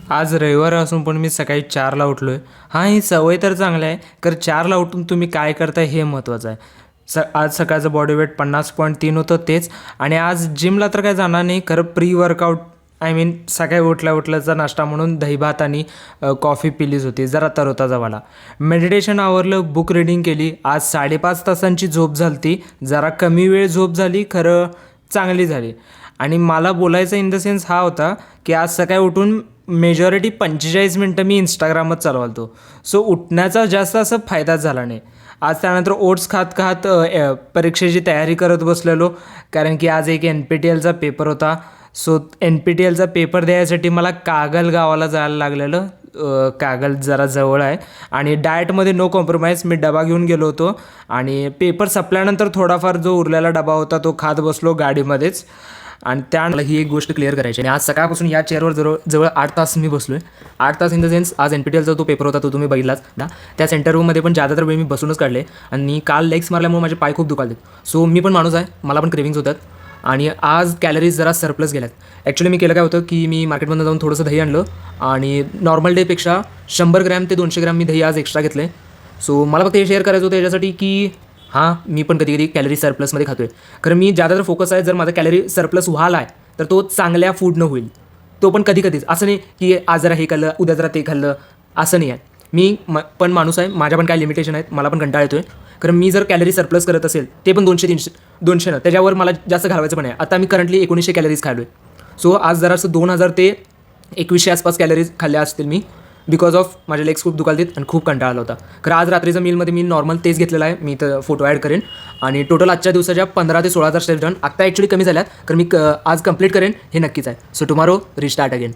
आज रविवार असून पण मी सकाळी 4ला उठलो आहे. हां, ही सवय तर चांगली आहे, कारण 4ला उठून तुम्ही काय करताय हे महत्त्वाचं आहे. आज सकाळचं बॉडी वेट 50.3 होतं तेच. आणि आज जिमला तर काय जाणार नाही, खरं प्री वर्कआउट आय मीन सकाळी उठल्याचा नाश्ता म्हणून दहीभात आणि कॉफी पिलीच होती, जरा तरोताजावाला. मेडिटेशन आवरलं, बुक रीडिंग केली. आज 5.5 तासांची झोप झाली ती, जरा कमी वेळ झोप झाली, खरं चांगली झाली. आणि मला बोलायचा इन द सेन्स हा होता की आज सकाळी उठून मेजॉरिटी 45 मिनटं मी इंस्टाग्रामच चालवतो. सो उठण्याचा जास्त असा फायदाच झाला नाही. आज त्यानंतर ओट्स खात खात परीक्षेची तयारी करत बसलेलो, कारण की आज एक NPTELचा पेपर होता. सो NPTELचा पेपर द्यायसाठी मला कागल गावाला जायला लागलेलं. कागल जरा जवळ आहे आणि डाएटमध्ये नो कॉम्प्रोमाइज. मी डबा घेऊन गेलो होतो आणि पेपर संपल्यानंतर थोडाफार जो उरलेला डबा होता तो खात बसलो गाडीमध्येच. आणि त्यानंतर ही एक गोष्ट क्लिअर करायची आणि आज सकाळपासून या चेअरवर जवळ 8 तास मी बसलो आहे. 8 तास इन द सेन्स आज NPTELचा तो पेपर होता तो तुम्ही बघितलाच ना. त्या सेंटर रूममध्ये पण जादा तर वेळ मी बसूनच काढले आणि काल लेग्स मारल्यामुळे माझे पाय खूप दुखावले. सो मी पण माणूस आहे, मला पण क्रेविंग्स होतात आणि आज कॅलरीज जरा सरप्लस गेल्यात. ॲक्च्युली मी केलं काय होतं की मी मार्केटमधून जाऊन थोडंसं दही आणलं आणि नॉर्मल डेपेक्षा 100 ग्रॅम ते 200 ग्रॅम मी दही आज एक्स्ट्रा घेतले. सो मला फक्त हे शेअर करायचं होतं याच्यासाठी की हां, मी पण कधी कधी कॅलरी सरप्लसमध्ये खातो आहे. कारण मी जादा तर फोकस आहे, जर माझा कॅलरी सरप्लस व्हायला आहे तर तो चांगल्या फूडनं होईल. तो पण कधीच असं नाही की आज जरा हे खाल्लं उद्या जरा ते खाल्लं, असं नाही आहे. मी पण माणूस आहे, माझ्या पण काय लिमिटेशन आहेत, मला पण कंटाळा येतो आहे. कारण मी जर कॅलरी सरप्लस करत असेल ते पण 200-300 त्याच्यावर मला जास्त घालवायचं पण आहे. आता मी करंटली 1900 कॅलरीज खालो आहे. सो आज जरासं 2000 ते 2100 आसपास कॅलरीज खाल्ल्या असतील मी, बिकॉज ऑफ माझे लेग्स खूप दुखालतील आणि खूप कंटाळा आला होता. खरं आज रात्रीचं मीलमध्ये मी नॉर्मल तेच घेतलेलं आहे, मी तर फोटो ॲड करेन. आणि टोटल आजच्या दिवसाच्या 15 ते 16,000 स्टेप्स डन. आत्ता ॲक्च्युली कमी झाल्यात, कारण मी आज कंप्लीट करेन हे नक्कीच आहे. So tomorrow restart again.